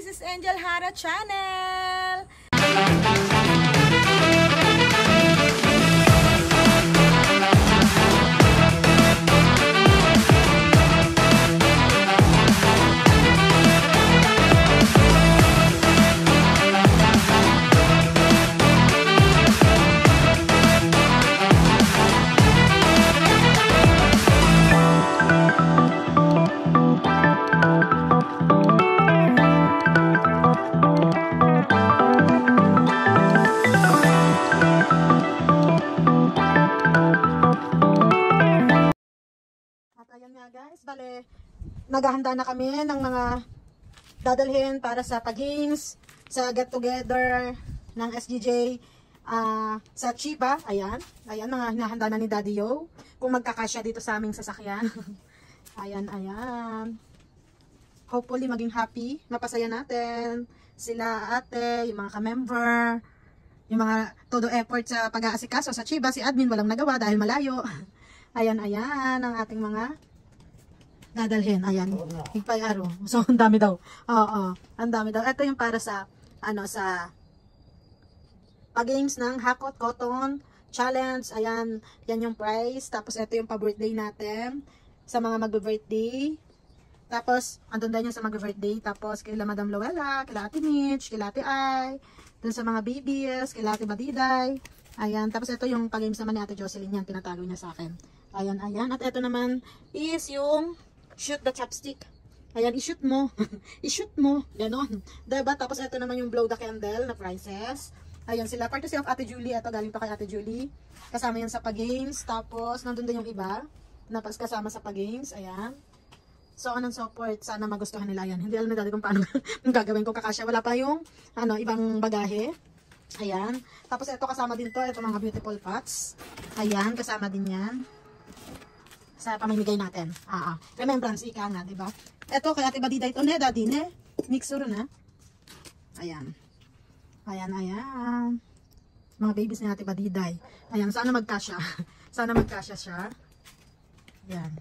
is Angel Hara Channel! Guys, bale, naghahanda na kami ng mga dadalhin para sa pag-games, sa get together ng SGJ sa Chiba. Ayan, mga hinahanda na ni Daddy Yo kung magkakasya dito sa aming sasakyan. ayan. Hopefully maging happy, mapasaya natin sila ate, yung mga ka-member, yung mga todo effort sa pag-aasikaso sa Chiba. Si admin walang nagawa dahil malayo. Ayan ang ating mga dadalhin. Ayan. Higpay-aro. So, ang dami daw. Oo. Ang dami daw. Ito yung para sa, sa pag-games ng Hakot Cotton Challenge. Ayan. Yan yung prize. Tapos, ito yung pa-birthday natin. Sa mga mag-birthday. Tapos, andun din yung sa mag-birthday. Tapos, kila Madam Luella, kila Ate Mitch, kila Ate Ai. Dun sa mga babies, kila Ate Badiday. Ayan. Tapos, ito yung pag-games naman ni Ate Jocelyn. Yan, pinatalo niya sa akin. Ayan. At ito naman is yung shoot the chopstick. Ayan, i-shoot mo. I-shoot mo. Ganon. Diba? Tapos ito naman yung blow the candle na prizes. Ayan sila. Courtesy of Ate Julie. Ito galing to kay Ate Julie. Kasama yan sa pag-games. Tapos nandun din yung iba na kasama sa pag-games. Ayan. So, anong support? Sana magustuhan nila yan. Hindi alam na dati kung paano gagawin ko kakasya. Wala pa yung ibang bagahe. Ayan. Tapos ito kasama din to. Ito mga beautiful pots. Ayan. Kasama din yan sa pamimigay natin. Remembrance, ika nga, diba? Ito, kaya Ate Badiday ito, Daddy, mixer na. Ayan. Mga babies ni Ate Badiday. Ayan, sana magkasya. Sana magkasya siya. Ayan.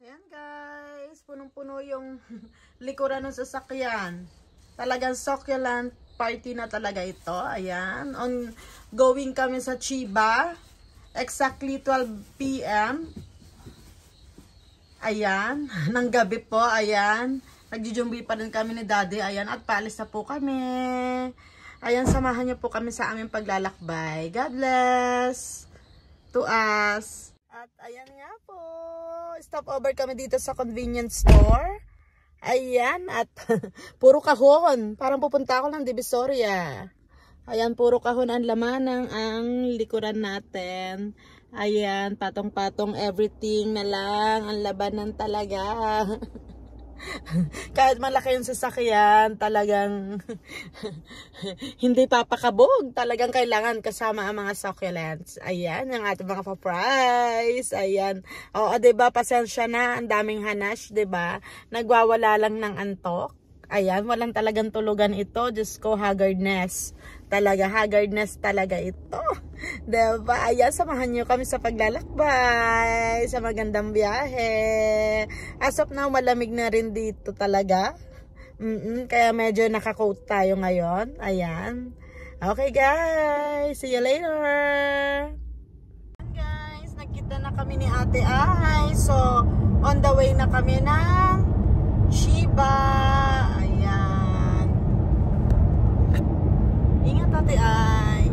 Ayan, guys. Punong-puno yung likuran ng sasakyan. Talagang succulent party na talaga ito. Ayan. Going kami sa Chiba. Exactly 12 PM. Ayan. Nang gabi po. Ayan. Nagjujumbi pa rin kami ni Daddy. Ayan. At paalis na po kami. Ayan. Samahan niyo po kami sa aming paglalakbay. God bless to us. At ayan nga po. Stop over kami dito sa convenience store. Ayan, at puro kahon. Parang pupunta ako ng Divisoria. Ayan, puro kahon ang laman ng ang likuran natin. Ayan, patong-patong everything na lang. Ang labanan talaga. Kahit malaki yung sasakyan, talagang hindi papakabog. Talagang kailangan kasama ang mga succulents. Ayan, yung ating mga pa-price. Ayan. Oo, diba, pasensya na. Ang daming hanash, diba? Nagwawala lang ng antok. Ayan, walang talagang tulugan ito. Diyos ko, haggardness. Haggardness talaga ito. Diba? Ayan, samahan nyo kami sa paglalakbay. Sa magandang biyahe. As of now, malamig na rin dito talaga. Kaya medyo naka-coat tayo ngayon. Ayan. Okay, guys. See you later. Guys, nagkita na kami ni Ate Ai. So, on the way na kami ng Chiba. Ayan. Ingat, Ate Ai.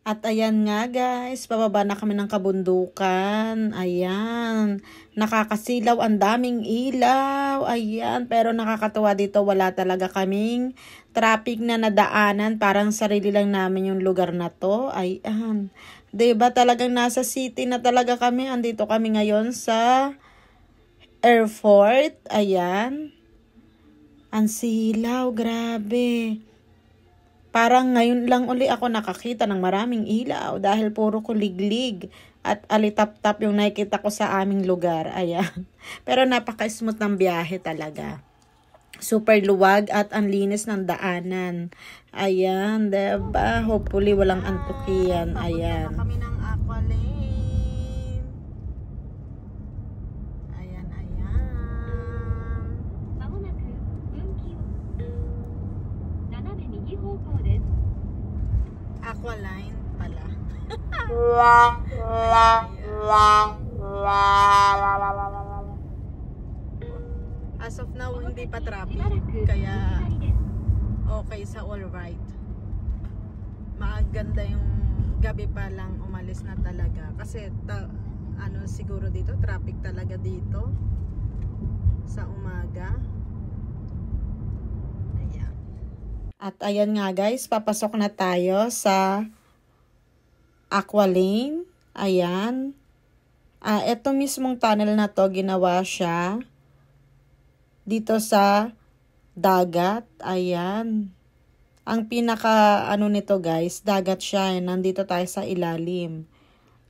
At ayan nga, guys, pababa na kami ng kabundukan. Ayan. Nakakasilaw, ang daming ilaw. Ayan, pero nakakatuwa dito, wala talaga kaming traffic na nadaanan. Parang sarili lang namin yung lugar na to. Ayan. Diba talagang nasa city na talaga kami. Andito kami ngayon sa airport. Ayan. Ang silaw, grabe. Parang ngayon lang uli ako nakakita ng maraming ilaw dahil puro kuliglig at alitap-tap yung nakikita ko sa aming lugar. Ayan. Pero napaka-smooth ng biyahe talaga. Super luwag at ang linis ng daanan. Ayan, diba? Hopefully walang antukiyan. Ayan. Kami ng Aqualane. Aqualine pala. As of now, hindi pa traffic. Kaya okay sa all right. Maganda yung gabi pa lang umalis na talaga. Kasi ano siguro dito, traffic talaga dito sa umaga. Ayan. At ayan nga guys, papasok na tayo sa Aqualane. Ayan. Ito mismong tunnel na to, ginawa siya dito sa dagat. Ayan. Ang pinaka ano nito guys, dagat siya. Nandito tayo sa ilalim.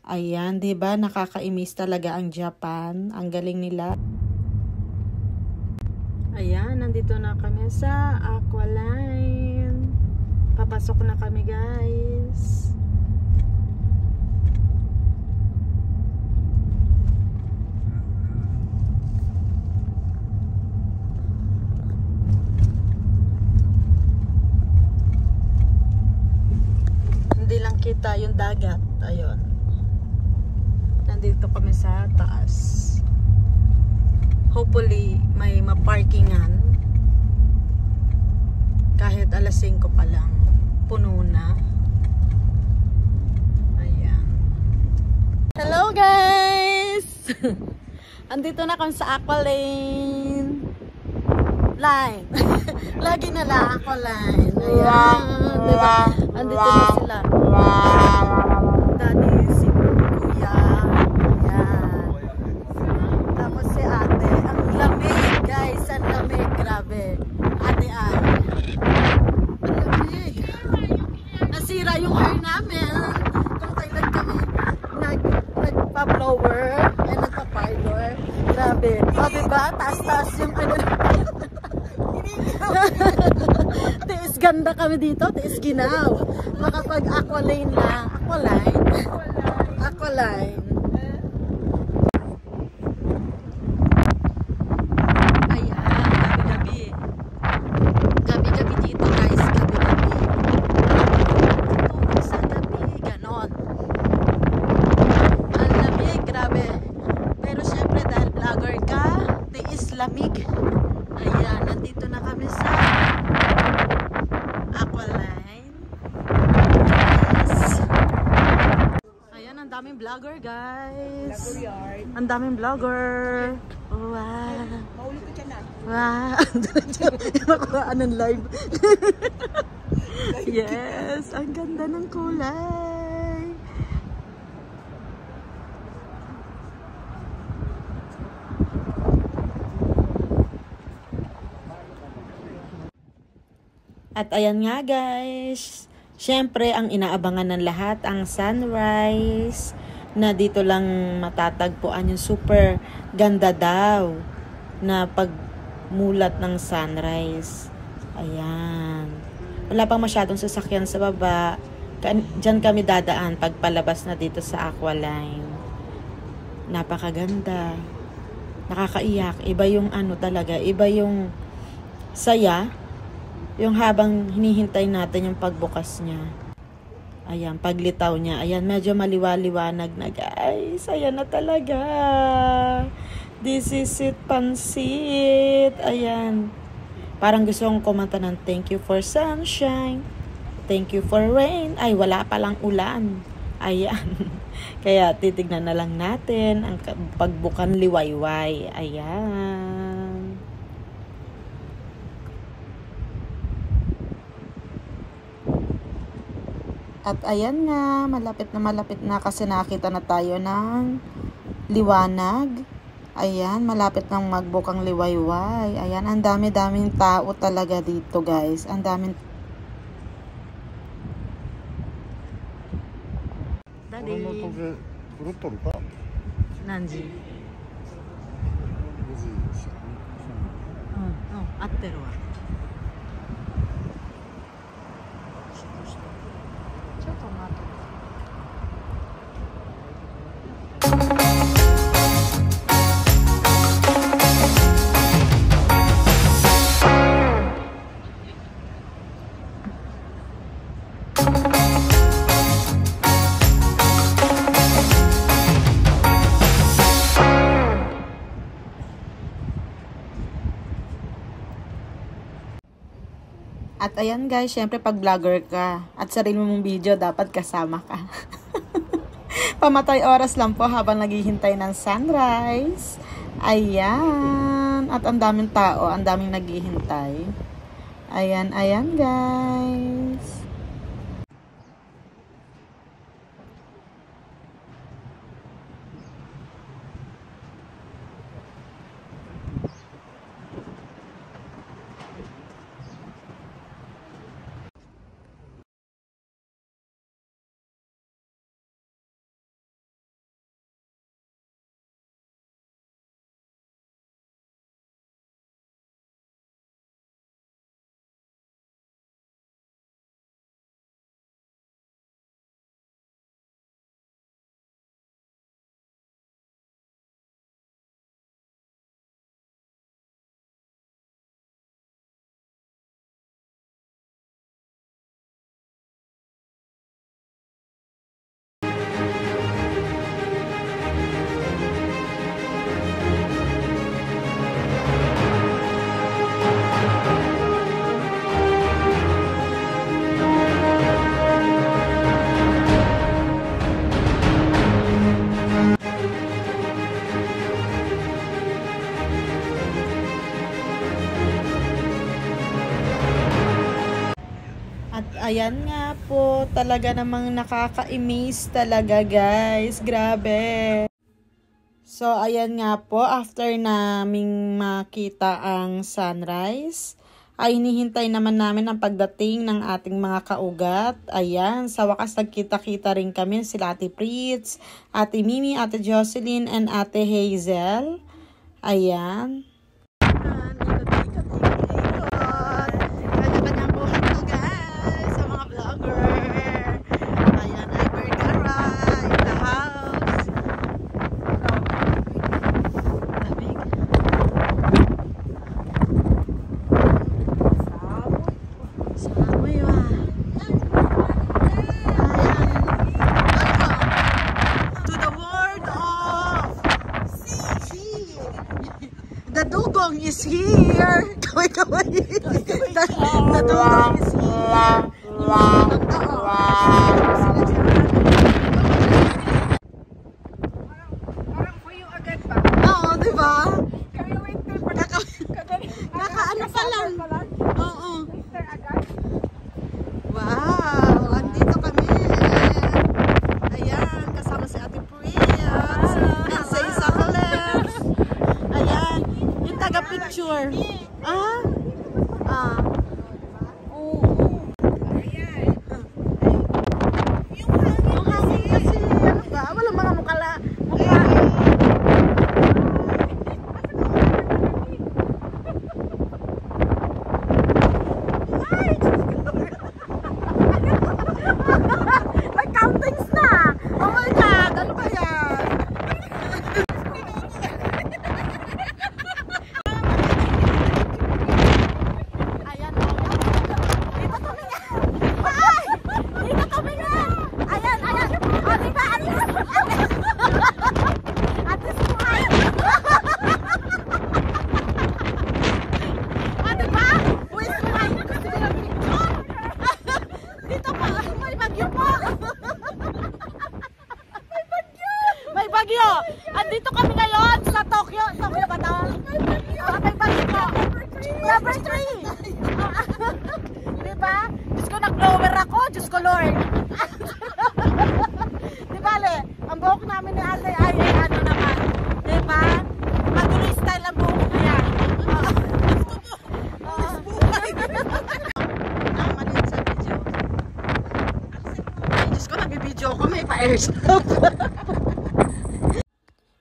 Ayan, 'di ba? Nakakaimis talaga ang Japan. Ang galing nila. Ayan, nandito na kami sa Aqualine. Papasok na kami guys. Hindi lang kita yung dagat. Ayun. Nandito kami sa taas. Hopefully may maparkingan kahit alas 5 pa lang, puno na. Ayan. Hello guys. Andito na kami sa Aqualane line. Lagi na lang Aqualine. Ayan, diba? Andito na sila. Daddy, si Kuya. Ayan. Tapos si ate. Ang lamig guys. Ang lamig. Grabe. Ate Ay. Ang lamig. Nasira yung hair namin. Kung kailan kami nagpa-blower and nagpa-parlor. Grabe. Grabe ba? Taas-taas yung ano. Tiis ganda kami dito. Tiis ginaw. Makapag Aqualane lang. Aqualine. Gabi-gabi dito guys, gabi-gabi. Sa gabi, ganon. Ang lamig, grabe. Pero syempre dahil vlogger ka, tiis lamig. Ayan, nandito na kami sa Aqualine. Yes. Ayan, ang daming vlogger guys. Ang daming vlogger. Wow. Wow. Makuhaan ng live. Yes, ang ganda ng kulay. At ayan nga guys, syempre ang inaabangan ng lahat ang sunrise na dito lang matatagpuan yung super ganda daw na pagmulat ng sunrise. Ayan. Wala pang masyadong sasakyan sa baba. Diyan kami dadaan pagpalabas na dito sa Aqualine. Napakaganda. Nakakaiyak. Iba yung ano talaga. Iba yung saya. Yung habang hinihintay natin yung pagbukas niya. Ayan, paglitaw niya. Ayan, medyo maliwa-liwanag na guys. Ayan na talaga. This is it, pansit. Ayan. Parang gusto kong kumanta ng thank you for sunshine. Thank you for rain. Ay, wala palang ulan. Ayan. Kaya titignan na lang natin ang pagbukan liwayway. Ayan. At ayan nga, malapit na kasi nakita na tayo ng liwanag. Ayan, malapit nang magbukang liwayway. Ayan, ang dami-daming tao talaga dito guys. Ang daming... Daddy. Nanji. Atteru wa. ちょっと待って。At ayan guys, syempre pag vlogger ka at sarili mong video, dapat kasama ka. Pamatay oras lang po habang naghihintay ng sunrise. Ayan. At ang daming tao, ang daming naghihintay. Ayan, ayan guys. At ayan nga po, talaga namang nakaka-amaze talaga guys. Grabe. So ayan nga po, after naming makita ang sunrise, ay hinihintay naman namin ang pagdating ng ating mga kaugat. Ayan, sa wakas nagkita-kita rin kami sila Ate Pritz, Ate Mimi, Ate Jocelyn, and Ate Hazel. Ayan. The dugong is here. Kaway-kaway. The dugong is here. Parang puyo agad ba? Oo, di ba? Kakaano pa lang. Oo. Winter agad? Wow, andito kami. Ayan, kasama si Ate Pritz. And sa isa ko left. Ayan, yung taga-picture. Ah? Ah. Oo. Ayan. Yung hangin kasi, ano ba? Walang mga mukha. May countings na. Oh my God, ano ba yan? Ayan, dito kami nga. Ay! Dito kami nga. Ayan, ayan. O, diba? At least buhay. O, diba? Uwis buhay. Gusto ko ng picture. Dito pa. May bagyo po. May bagyo. May bagyo. Andito kami ngayon sa Tokyo. Tokyo ba ito? May bagyo po. Number 3. Diba? Diyos ko, nag-blower ako. Diyos ko, Lord. Diba, Le? Ang buhok namin ni Ate ay ano naman. Diba? Matuloy style ang buhok niya. Tama din sa video. Ay, Diyos ko, nag-video ako. May pa-airstop.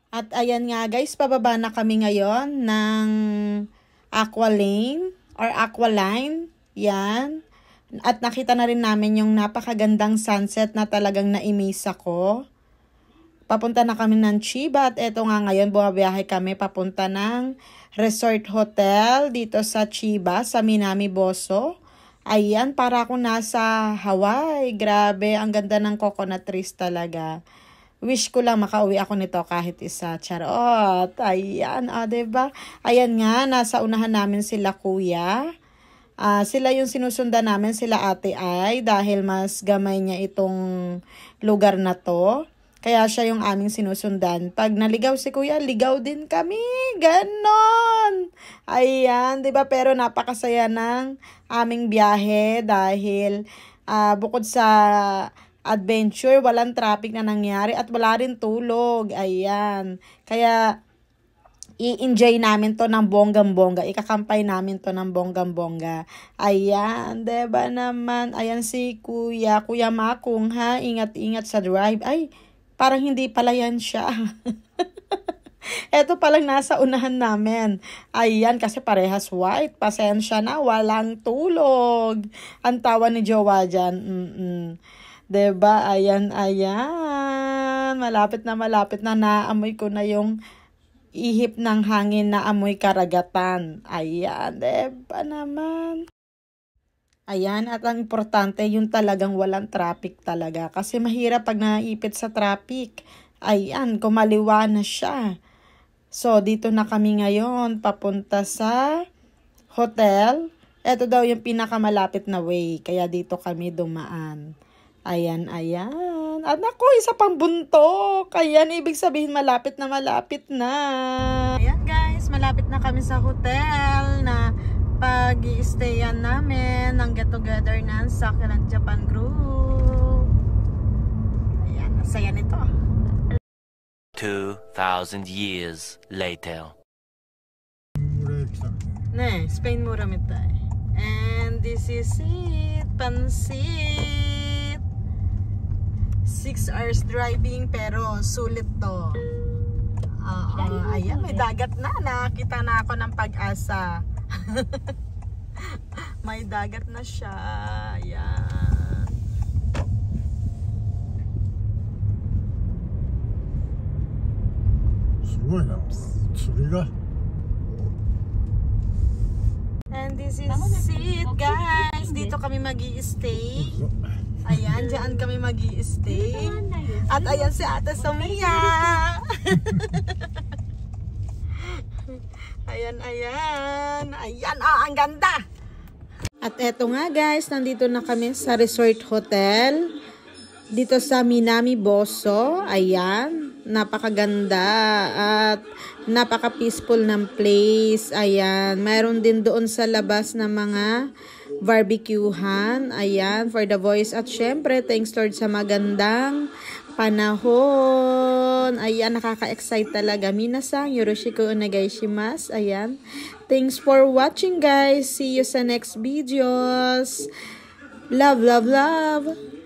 At ayan nga guys, pababa na kami ngayon ng Aqualane or Aqualine. Yan. At nakita na rin namin yung napakagandang sunset na talagang na-amaze ako. Papunta na kami ng Chiba at eto nga ngayon bumabiyahe kami papunta ng resort hotel dito sa Chiba, sa Minami Boso. Ayan, para ako nasa Hawaii. Grabe, ang ganda ng coconut trees talaga. Wish ko lang makauwi ako nito kahit isa. Charot. Ayan, diba? Ayan nga, nasa unahan namin sila kuya. Sila yung sinusundan namin, sila ate ay, dahil mas gamay niya itong lugar na to. Kaya siya yung aming sinusundan. Pag naligaw si kuya, ligaw din kami. Ganon. Ayan, di ba? Pero napakasaya ng aming biyahe dahil bukod sa adventure, walang traffic na nangyari at wala rin tulog. Ayan. Kaya i-enjoy namin to ng bonggang-bongga. Ikakampay namin to ng bonggang-bongga. Ayan, diba naman? Ayan si Kuya Makong ha. Ingat-ingat sa drive. Ay, parang hindi pala yan siya. Eto palang nasa unahan namin. Ayan, kasi parehas white. Pasensya na, walang tulog. Ang tawa ni Jowa dyan. Diba? Ayan. Malapit na naamoy ko na yung ihip ng hangin na amoy karagatan. Ayan, diba naman? Ayan, at ang importante, yung talagang walang traffic talaga. Kasi mahirap pag naipit sa traffic. Ayan, kumaliwa na siya. So, dito na kami ngayon, papunta sa hotel. Ito daw yung pinakamalapit na way, kaya dito kami dumaan. Ayan. At naku, isa pang buntok. Ayan, ibig sabihin malapit na. Ayan guys, malapit na kami sa hotel na pag-i-stayan namin ng get-together ng Succulent Japan Group. Ayan, nasaya nito. 2,000 years later. Ne, Spain mura mitay. And this is it, pansit. 6 hours driving pero sulit to. Ayan, may dagat na. Nakita na ako ng Pag-asa. May dagat na siya. Ayan. Sugoi na. Tsuriga. And this is it, guys. Dito kami mag-i-stay. Ayan, dyan kami mag-i-stay. At ayan si Ate Sophia. Ayan. Ayan, ang ganda. At eto nga guys, nandito na kami sa resort hotel. Dito sa Minami Boso. Ayan, napakaganda at napaka-peaceful ng place. Ayan, mayroon din doon sa labas na mga barbecuehan. Ayan, for the voice. At syempre, thanks Lord sa magandang panahon. Ayan, nakaka-excite talaga. Minasang, yoroshiku onegaishimasu. Ayan. Thanks for watching guys. See you sa next videos. Love.